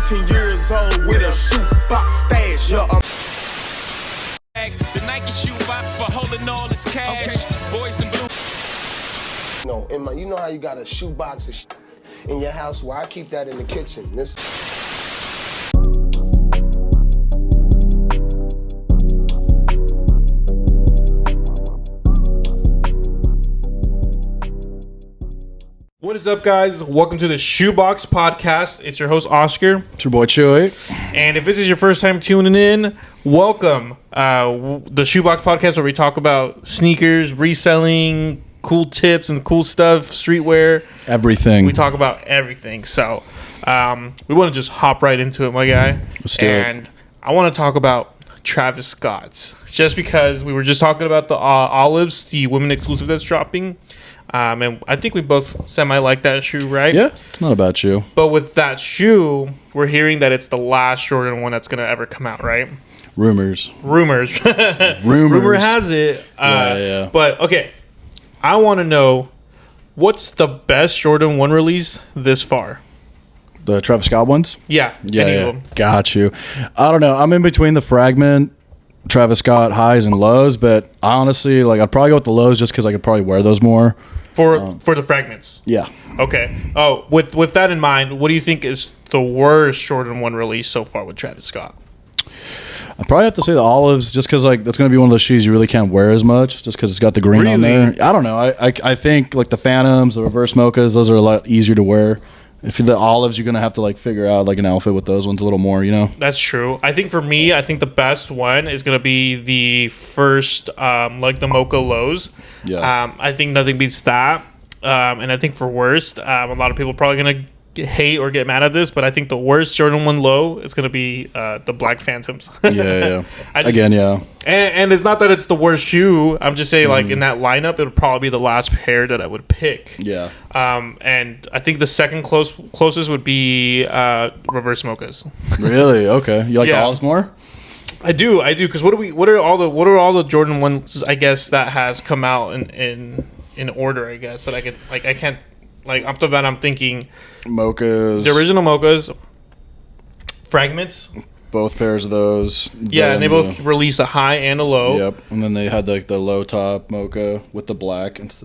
13 years old with a shoebox stash. The Nike shoebox for holding all this cash. Okay. Boys in blue. You know how you got a shoebox of in your house? Well, I keep that in the kitchen. What is up, guys? Welcome to the Shoebox Podcast. It's your host, Oscar. It's your boy, Chewy. And if this is your first time tuning in, welcome. The Shoebox Podcast, where we talk about sneakers, reselling, cool tips and cool stuff, streetwear. Everything. We talk about everything. So we want to just hop right into it, my guy. Let's do it. And I want to talk about Travis Scott's. Just because we were just talking about the Olives, the women exclusive that's dropping. And I think we both semi-like that shoe, right? Yeah, it's not a bad shoe. But with that shoe, we're hearing that it's the last Jordan 1 that's going to ever come out, right? Rumors. Rumor has it. Yeah. But, okay, I want to know, what's the best Jordan 1 release this far? The Travis Scott ones? Yeah, any of them. Got you. I don't know. I'm in between the Fragment, Travis Scott highs and lows, but honestly, I'd probably go with the lows just because I could probably wear those more. For the Fragments? Yeah. Okay. Oh, with that in mind, what do you think is the worst Jordan 1 release so far with Travis Scott? I probably have to say the Olives just because that's going to be one of those shoes you really can't wear as much just because it's got the green on there. I don't know. I think the Phantoms, the reverse mochas, those are a lot easier to wear. If you're the Olives, you're going to have to figure out an outfit with those ones a little more, That's true. I think for me, the best one is going to be the first, the Mocha Lows. Yeah. I think nothing beats that. And I think for worst, a lot of people are probably going to hate or get mad at this, but I think the worst Jordan 1 low is going to be the Black Phantoms. Yeah. Yeah. And it's not that it's the worst shoe. I'm just saying, in that lineup, it would probably be the last pair that I would pick. Yeah. And I think the second closest would be reverse mochas. Really? Okay. You like the Olives more? I do. Because what are all the Jordan 1s, I guess, that has come out in order, I guess, that I can I can't off the bat I'm thinking mochas. The original mochas, Fragments. Both pairs of those. Yeah, and they both released a high and a low. Yep, and then they had the low top mocha with the black. It's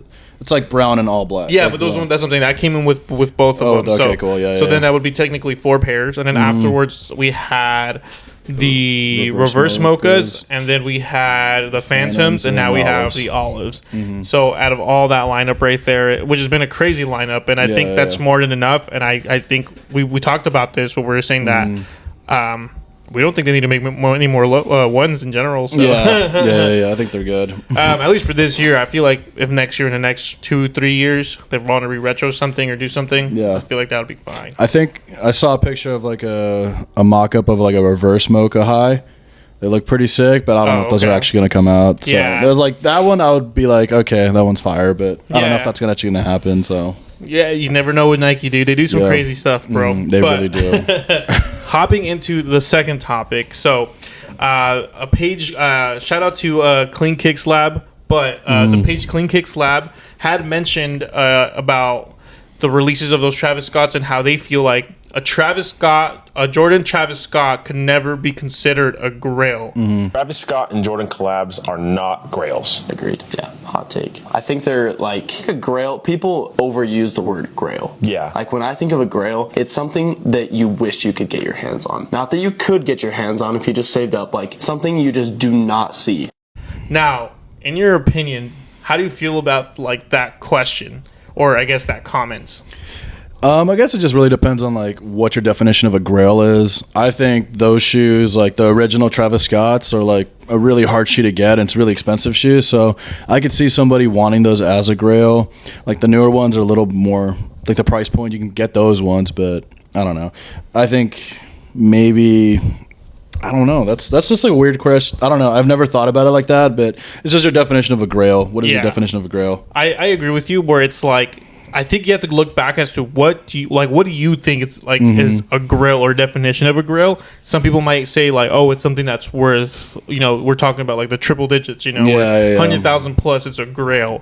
brown and all black. Yeah, but those ones, that's something that came in with both of them. Okay, cool. Yeah. So then that would be technically 4 pairs, and then afterwards we had the reverse mochas, and then we had the Phantoms, and now we have the Olives. So out of all that lineup right there, which has been a crazy lineup, and I think that's more than enough. And I think we talked about this when we were saying that. We don't think they need to make any more ones in general. So. Yeah. I think they're good. At least for this year, I feel like if next year, in the next 2-3 years, they want to re-retro something or do something, I feel like that would be fine. I think I saw a picture of a mock-up of a reverse mocha high. They look pretty sick, but I don't know if those are actually going to come out. So there's that one I would be okay, that one's fire, but I don't know if that's actually going to happen. So yeah, you never know with Nike, dude. They do some crazy stuff, bro. They really do. Hopping into the second topic, so a page, shout out to Clean Kicks Lab, but the page Clean Kicks Lab had mentioned about the releases of those Travis Scotts and how they feel like a Jordan Travis Scott could never be considered a grail. Travis Scott and Jordan collabs are not grails. Agreed. Yeah, hot take. I think they're a grail. People overuse the word grail. Yeah. When I think of a grail, it's something that you wish you could get your hands on. Not that you could get your hands on if you just saved up. Something you just do not see. Now, in your opinion, how do you feel about that question, or I guess that comment? I guess it just really depends on what your definition of a grail is. I think those shoes, the original Travis Scotts, are a really hard shoe to get, and it's a really expensive shoe. So I could see somebody wanting those as a grail. The newer ones are a little more the price point. You can get those ones, but I don't know. I think maybe. I don't know. That's just a weird question. I don't know. I've never thought about it like that, but it's just your definition of a grail. What is your definition of a grail? I agree with you, where it's I think you have to look back as to what do you think is is a grail or definition of a grail. Some people might say it's something that's worth, we're talking about the triple digits, 100,000 plus, it's a grail.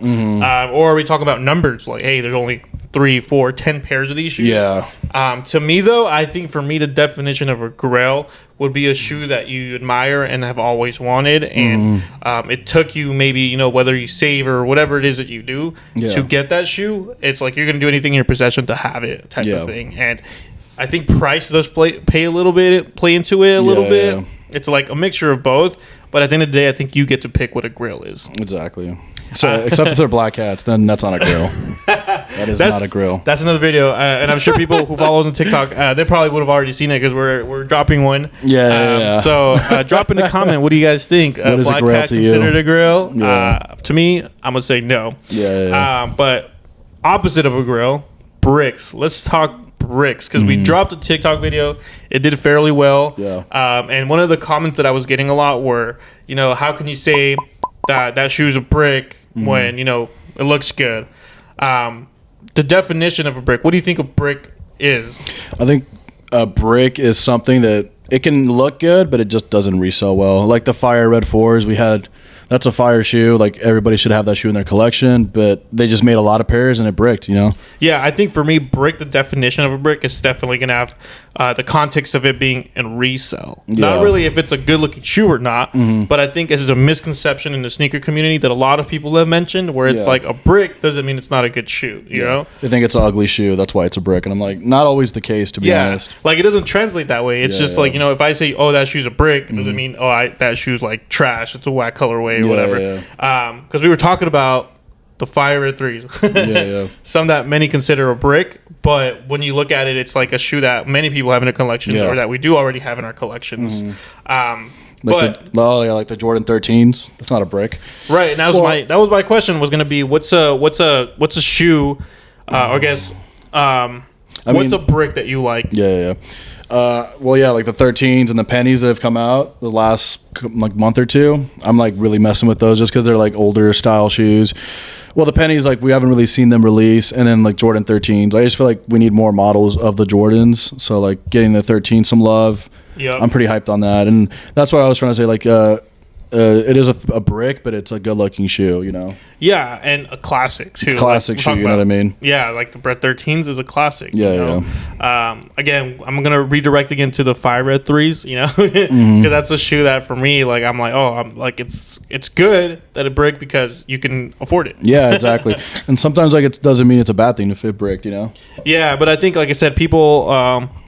Or we talk about numbers, hey, there's only 3, 4, 10 pairs of these shoes. Yeah. To me, though, I think for me, the definition of a grail would be a shoe that you admire and have always wanted, and it took you maybe, you know, whether you save or whatever it is that you do to get that shoe. It's like you're gonna do anything in your possession to have it, type of thing. And I think price does play into it a little bit. Yeah. It's like a mixture of both, but at the end of the day, I think you get to pick what a grail is. Exactly. So, except if they're black hats, then that's not a grill. That is not a grill. That's another video, and I'm sure people who follow us on TikTok, they probably would have already seen it because we're dropping one. Yeah. So drop in the comment. What do you guys think? What is black a grill hat to considered you? a grill? Yeah. To me, I'm gonna say no. Yeah. But opposite of a grill, bricks. Let's talk bricks because we dropped a TikTok video. It did fairly well. Yeah. And one of the comments that I was getting a lot were, you know, how can you say that shoe's a brick when, you know, it looks good? The definition of a brick, what do you think a brick is? I think a brick is something that it can look good, but it just doesn't resell well. Like the Fire Red 4s we had, that's a fire shoe. Like everybody should have that shoe in their collection, but they just made a lot of pairs and it bricked, you know? Yeah, I think for me, brick, the definition of a brick is definitely going to have the context of it being in resell. Yeah. Not really if it's a good looking shoe or not, but I think this is a misconception in the sneaker community that a lot of people have mentioned where it's like a brick doesn't mean it's not a good shoe, you know? They think it's an ugly shoe, that's why it's a brick. And I'm like, not always the case, to be honest. Like it doesn't translate that way. It's just like, you know, if I say, oh, that shoe's a brick, it doesn't mean, that shoe's like trash. It's a whack colorway or whatever. Because we were talking about the Fire Red 3s. Some that many consider a brick, but when you look at it, it's like a shoe that many people have in a collection or that we do already have in our collections. Like the Jordan 13s. That's not a brick, right? And that was my question was going to be what's a shoe, or I guess what's a brick that you like? Like the 13s and the pennies that have come out the last like month or two. I'm like really messing with those just because they're like older style shoes. Well, the pennies, like we haven't really seen them release, and then like Jordan 13s. I just feel like we need more models of the Jordans. So like getting the 13 some love. I'm pretty hyped on that, and that's what I was trying to say. Like it is a brick, but it's a good looking shoe, you know. Yeah, and a classic too. Classic shoe, you know what I mean? Yeah, like the Brett 13s is a classic. Yeah, you know? Again, I'm gonna redirect again to the Fire Red 3s, you know, because that's a shoe that for me, like I'm like it's good that it brick because you can afford it. Yeah, exactly. And sometimes like it doesn't mean it's a bad thing if it bricked, you know. Yeah, but I think like I said, people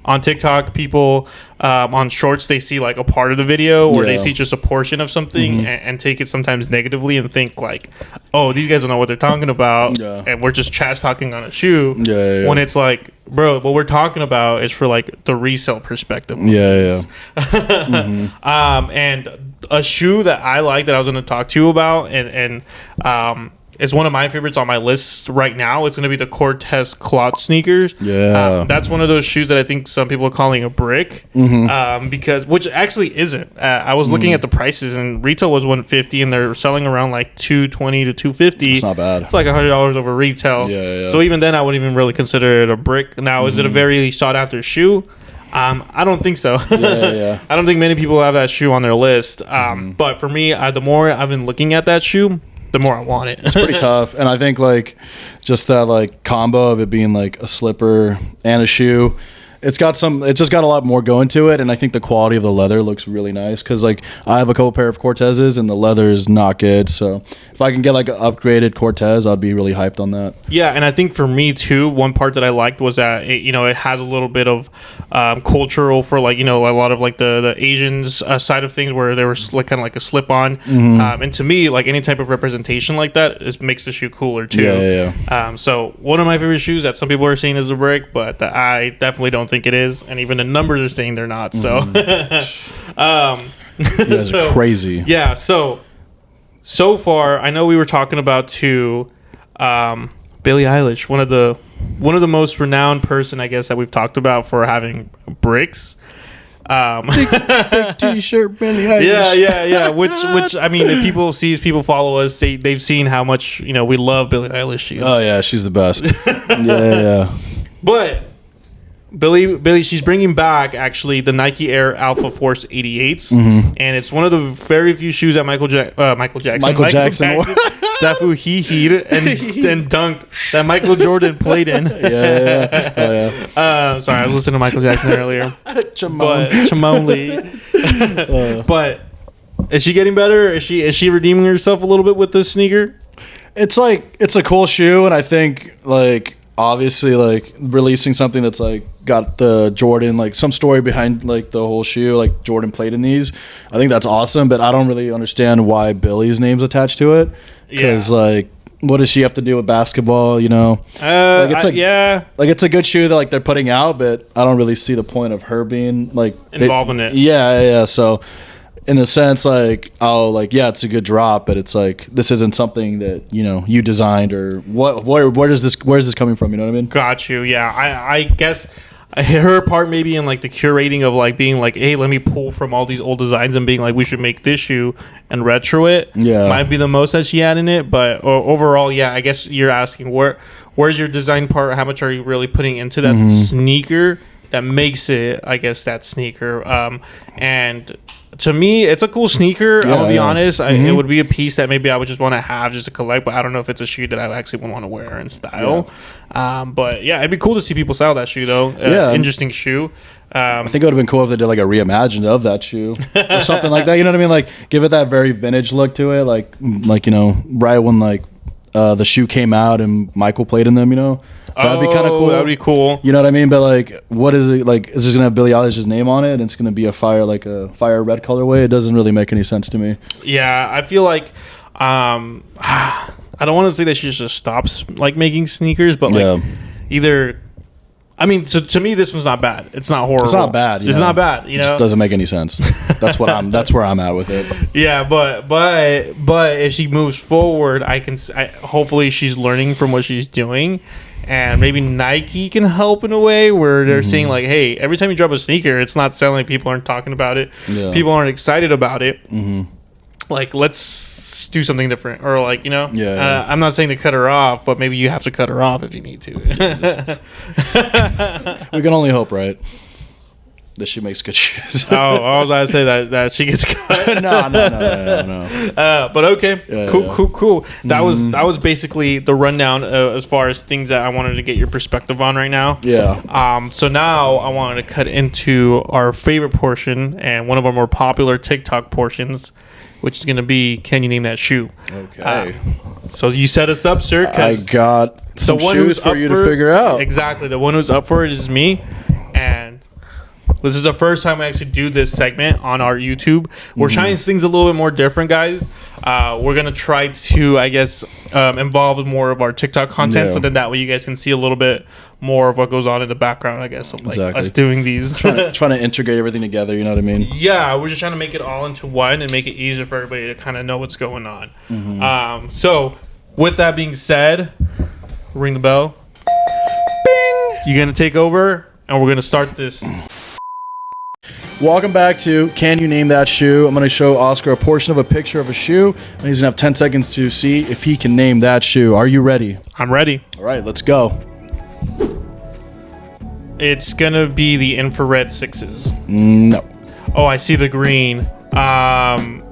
on TikTok, people on shorts, they see like a part of the video or they see just a portion of something and take it sometimes negatively and think like, oh, these guys don't know what they're talking about and we're just trash talking on a shoe when it's like, bro, what we're talking about is for like the resale perspective. And a shoe that I like that I was going to talk to you about and it's one of my favorites on my list right now. It's going to be the Cortez cloth sneakers. That's one of those shoes that I think some people are calling a brick, because which actually isn't. I was looking at the prices, and retail was $150, and they're selling around like $220 to $250. It's not bad. It's like $100 over retail. So even then, I wouldn't even really consider it a brick. Now, is it a very sought after shoe? I don't think so. I don't think many people have that shoe on their list. But for me, the more I've been looking at that shoe, the more I want it. It's pretty tough. And I think like just that like combo of it being like a slipper and a shoe, it's just got a lot more going to it. And I think the quality of the leather looks really nice because like I have a couple pair of Cortezes and the leather is not good. So if I can get like an upgraded Cortez, I'd be really hyped on that. Yeah, and I think for me too, one part that I liked was that it has a little bit of cultural for like, you know, a lot of like the Asians side of things where there was like kind of like a slip on. And to me, like any type of representation like that makes the shoe cooler too. So one of my favorite shoes that some people are saying is a brick, but that I definitely don't think it is, and even the numbers are saying they're not. So you guys are crazy. Yeah, so far I know we were talking about Billie Eilish, one of the most renowned person I guess that we've talked about for having bricks. Big t-shirt, Billie Eilish. Yeah. Which I mean, if people follow us, they've seen how much we love Billie Eilish. Oh yeah, she's the best. Yeah. But Billy, she's bringing back actually the Nike Air Alpha Force 88s, and it's one of the very few shoes that Michael Jackson that who he heated and dunked that Michael Jordan played in. Sorry, I was listening to Michael Jackson earlier. Chamole. But is she getting better? Is she redeeming herself a little bit with this sneaker? It's like, it's a cool shoe, and I think like obviously like releasing something that's like got the Jordan, like some story behind like the whole shoe, like Jordan played in these. I think that's awesome, but I don't really understand why Billy's name's attached to it. Because like, what does she have to do with basketball? You know, like it's like it's a good shoe that like they're putting out, but I don't really see the point of her being like involved in it. Yeah. So in a sense, like, oh, like, yeah, it's a good drop, but it's like this isn't something that, you know, you designed, or where's this coming from? You know what I mean? Got you. Yeah, I guess her part maybe in like the curating of like being like, hey, let me pull from all these old designs and being like, we should make this shoe and retro it. Yeah, might be the most that she had in it, but overall, yeah, I guess you're asking where's your design part? How much are you really putting into that sneaker that makes it, I guess, that sneaker? And to me, it's a cool sneaker. I'll be honest. It would be a piece that maybe I would just want to have just to collect, but I don't know if it's a shoe that I actually would want to wear in style. But yeah, it'd be cool to see people style that shoe though. Interesting shoe. I think it would have been cool if they did like a reimagined of that shoe or something like that. You know what I mean? Like give it that very vintage look to it. Like you know, right when like the shoe came out and Michael played in them. You know, that'd be kind of cool. That'd be cool. You know what I mean? But like, what is it like? Is this gonna have Billie Eilish's name on it? And it's gonna be a fire red colorway? It doesn't really make any sense to me. Yeah, I feel like I don't want to say that she just stops like making sneakers, but like either. I mean, to me, this one's not bad. It's not horrible. It's not bad. It's not bad. You know, it just doesn't make any sense. That's where I'm at with it. Yeah, but if she moves forward, hopefully she's learning from what she's doing, and maybe Nike can help in a way where they're saying like, hey, every time you drop a sneaker, it's not selling. People aren't talking about it. Yeah. People aren't excited about it. Like, let's do something different, or like, you know, I'm not saying to cut her off, but maybe you have to cut her off if you need to. We can only hope, right, that she makes good shoes. I was about to say that she gets cut. No. But okay, cool. That was basically the rundown as far as things that I wanted to get your perspective on right now. So now I wanted to cut into our favorite portion and one of our more popular TikTok portions, which is going to be, can you name that shoe? Okay. So you set us up, sir. I got some shoes for you to figure out. Exactly. The one who's up for it is me. And this is the first time I actually do this segment on our YouTube. We're trying things a little bit more different, guys. We're going to try to, I guess, involve more of our TikTok content. So then that way you guys can see a little bit more of what goes on in the background, I guess, of like us doing these. trying to integrate everything together, you know what I mean? Yeah, we're just trying to make it all into one and make it easier for everybody to kind of know what's going on. So with that being said, ring the bell. Bing! You're going to take over and we're going to start this. Welcome back to Can You Name That Shoe? I'm going to show Oscar a portion of a picture of a shoe, and he's going to have 10 seconds to see if he can name that shoe. Are you ready? I'm ready. All right, let's go. It's going to be the infrared 6s. No. Oh, I see the green. 5.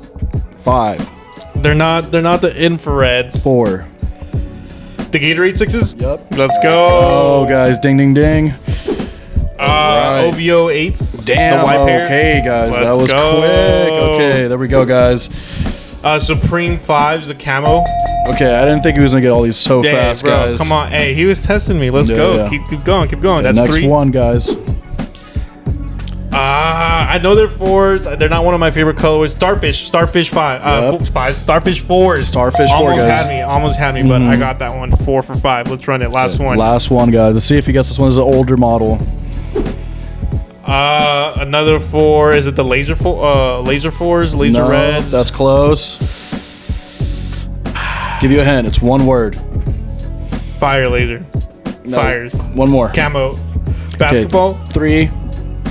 They're not the infrareds. 4. The Gatorade 6s? Yep. Let's go. Oh, guys, ding, ding, ding. Right. OVO 8s. Damn. The white pair. Okay, guys. That was quick. Okay, there we go, guys. Supreme 5s, the camo. Okay, I didn't think he was going to get all these so fast, bro, guys. Come on. Hey, he was testing me. Let's go. Yeah. Keep going. That's next 3. one, guys. I know they're 4s. They're not one of my favorite colorways. Starfish 5. 5. Starfish 4s. Starfish 4, guys. Almost had me, but I got that one. 4 for 5. Let's run it. Last one. Last one, guys. Let's see if he gets this one. This is an older model. Another 4. Is it the laser 4s? Laser reds? That's close. Give you a hint. It's one word. Fire laser. No. Fires. One more. Camo. Basketball. 3,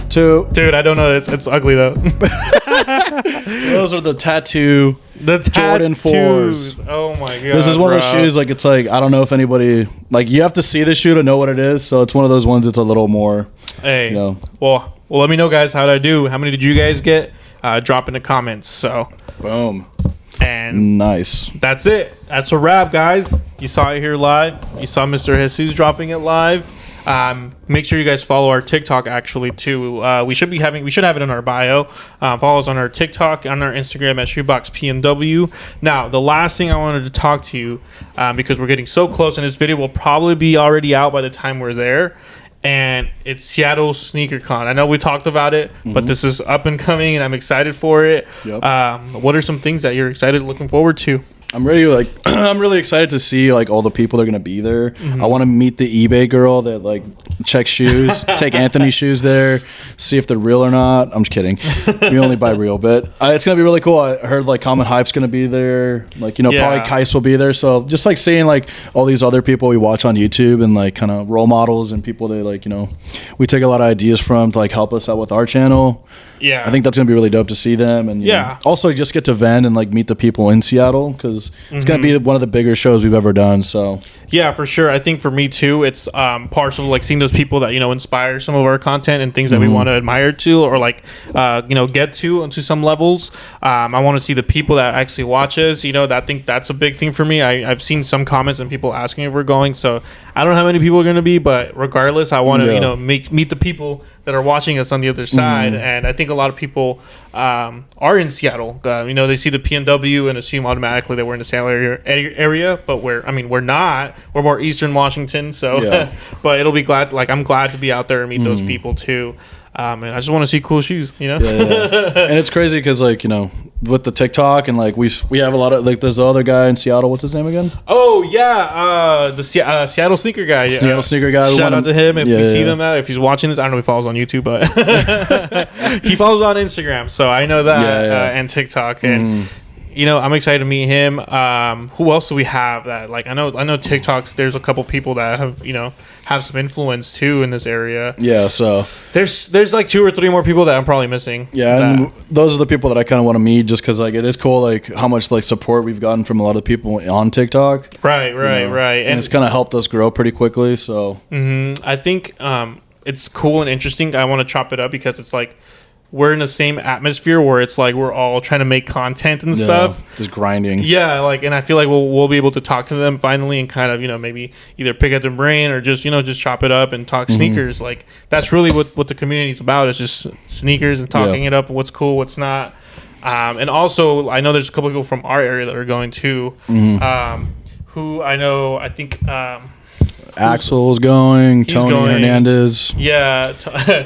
2. Dude, I don't know. It's ugly though. Those are the tattoo. The Jordan 4s. Oh my god. This is one of those shoes. Like, it's like, I don't know if anybody, like, you have to see the shoe to know what it is. So it's one of those ones. It's a little more. Hey, You know. well, let me know, guys. How did I do? How many did you guys get? Drop in the comments. So, Boom. and Nice. that's it. That's a wrap, guys. You saw it here live. You saw Mr. Jesus dropping it live. Make sure you guys follow our TikTok actually too. We should have it in our bio. Follow us on our TikTok, on our Instagram at Shoebox PNW. Now, the last thing I wanted to talk to you, because we're getting so close, and this video will probably be already out by the time we're there. And it's Seattle Sneaker Con. I know we talked about it, but this is up and coming, and I'm excited for it. Yep. What are some things that you're excited, looking forward to? I'm really excited to see like all the people that are gonna be there. I want to meet the eBay girl that like checks shoes, take Anthony's shoes there, see if they're real or not. I'm just kidding. We only buy real, but it's gonna be really cool. I heard like Common Hype's gonna be there, like probably Kais will be there. So just like seeing like all these other people we watch on YouTube and like kind of role models and people that like we take a lot of ideas from to like help us out with our channel. Yeah, I think that's gonna be really dope to see them, and also just get to vend and like meet the people in Seattle because it's gonna be one of the bigger shows we've ever done. So yeah, for sure. I think for me too, it's partial like seeing those people that inspire some of our content and things that we want to admire to or like get to some levels. I want to see the people that actually watch us. I think that's a big thing for me. I've seen some comments and people asking if we're going, so I don't know how many people are going to be, but regardless, I want to meet the people that are watching us on the other side. And I think a lot of people are in Seattle. They see the PNW and assume automatically that we're in the Seattle area, but we're not. We're more Eastern Washington. So, but it'll be I'm glad to be out there and meet those people too. And I just want to see cool shoes, And it's crazy because with the TikTok and like we have a lot of like there's the other guy in Seattle. What's his name again? Oh yeah, the Seattle sneaker guy. Seattle sneaker guy. Shout out to him if we see them out. If he's watching this, I don't know if he follows on YouTube, but he follows on Instagram, so I know that and TikTok and. I'm excited to meet him. Who else do we have that I know TikToks, there's a couple people that have some influence too in this area. Yeah, so there's like 2 or 3 more people that I'm probably missing. Yeah, and those are the people that I kind of want to meet just because it is cool how much support we've gotten from a lot of people on TikTok. Right. And it's kind of helped us grow pretty quickly. So I think it's cool and interesting. I want to chop it up because it's we're in the same atmosphere where it's we're all trying to make content and stuff. Just grinding. Yeah, and I feel like we'll be able to talk to them finally and kind of, maybe either pick at their brain or just, just chop it up and talk sneakers. That's really what the community is about. It's just sneakers and talking it up, what's cool, what's not. And also, I know there's a couple people from our area that are going too, who I think... Axel's going. Tony Hernandez. Yeah,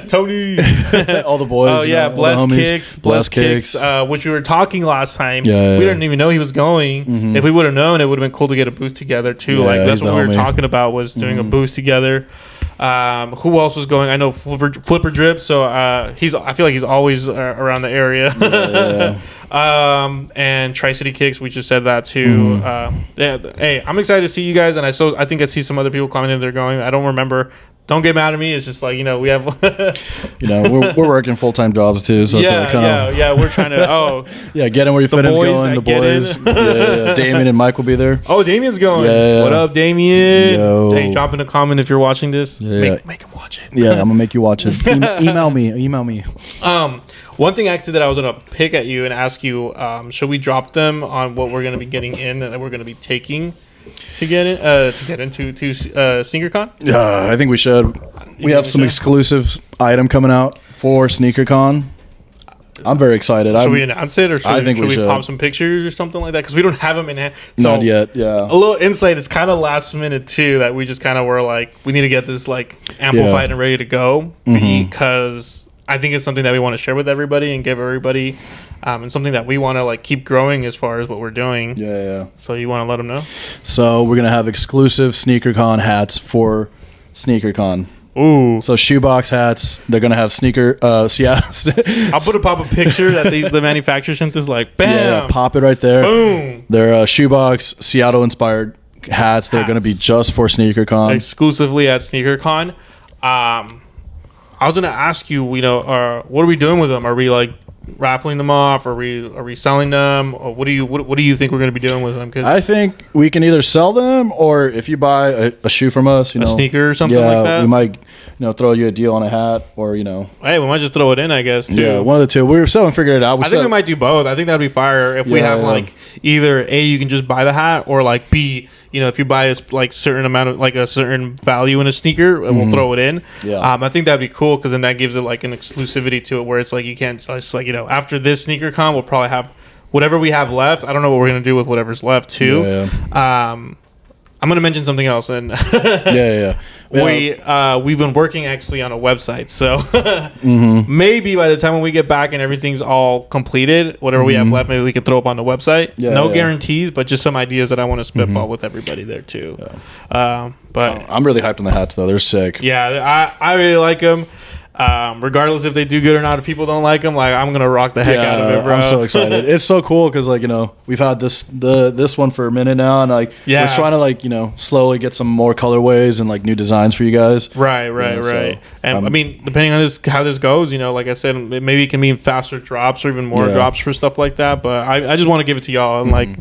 Tony. All the boys. Oh yeah, Bless Kicks. Which we were talking last time. Yeah, we didn't even know he was going. If we would have known, it would have been cool to get a booth together too. That's what we were talking about was doing a booth together. Who else was going? I know Flipper Drip. So I feel like he's always around the area. And Tri-City Kicks, we just said that too. Hey, I'm excited to see you guys, and I think I see some other people commenting they're going. I don't remember. Don't get mad at me. It's just we have. We're working full-time jobs too, so it's we're trying to. Get in where your fit is going. The boys. Damien and Mike will be there. Oh, Damien's going. What up, Damien? Yo. Hey, drop in a comment if you're watching this. Make him watch it. I'm gonna make you watch it. Email me. One thing actually that I was gonna pick at you and ask you, should we drop them on what we're gonna be getting in that we're gonna be taking to get into SneakerCon? I think we should. We have some exclusive item coming out for SneakerCon. I'm very excited. Should we announce it, or should we pop some pictures or something like that? Because we don't have them in hand. So not yet. Yeah. A little insight. It's kind of last minute too that we just kind of were we need to get this amplified and ready to go because I think it's something that we want to share with everybody and give everybody. And something that we want to keep growing as far as what we're doing. Yeah. So you want to let them know? So we're gonna have exclusive SneakerCon hats for SneakerCon. Ooh. So shoebox hats. They're gonna have sneaker. I'll pop a picture that the manufacturer sent us. Bam. Yeah, pop it right there. Boom. They're shoebox Seattle inspired hats. They're gonna be just for SneakerCon. Exclusively at SneakerCon. I was gonna ask you. What are we doing with them? Are we raffling them off? Are we selling them? Or what do you think we're going to be doing with them? Because I think we can either sell them, or if you buy a shoe from us, a sneaker or something like that, we might throw you a deal on a hat, or hey, we might just throw it in, I guess. Too. Yeah, one of the two. We were still figuring it out. I think we might do both. I think that'd be fire if we have like either A, you can just buy the hat, or like B, if you buy like certain amount of like a certain value in a sneaker, we'll throw it in. Yeah. I think that'd be cool because then that gives it like an exclusivity to it where it's like you can't just like after this sneaker con we'll probably have whatever we have left. I don't know what we're gonna do with whatever's left too. Yeah. I'm gonna mention something else, and we've been working actually on a website, so maybe by the time when we get back and everything's all completed, whatever we have left, maybe we can throw up on the website. No guarantees, but just some ideas that I want to spitball with everybody there too. But I'm really hyped on the hats though; they're sick. Yeah, I really like them. Regardless if they do good or not, if people don't like them, like I'm gonna rock the heck out of it, bro. I'm so excited. It's so cool because we've had this one for a minute now, and we're trying to slowly get some more colorways and like new designs for you guys. Right. And I mean, depending on how this goes, like I said, maybe it can mean faster drops or even more drops for stuff like that. But I just want to give it to y'all and like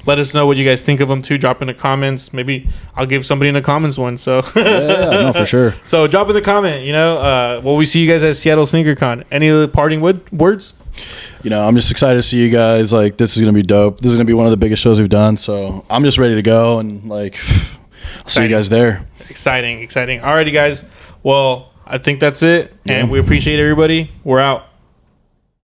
let us know what you guys think of them too. Drop in the comments. Maybe I'll give somebody in the comments one. So no, for sure. So drop in the comment. Will we see you guys at Seattle Sneaker Con? Any other parting words? I'm just excited to see you guys. Like, this is gonna be dope. This is gonna be one of the biggest shows we've done. So I'm just ready to go and like I'll see you guys there. Exciting. Alrighty, guys. Well, I think that's it, and we appreciate everybody. We're out.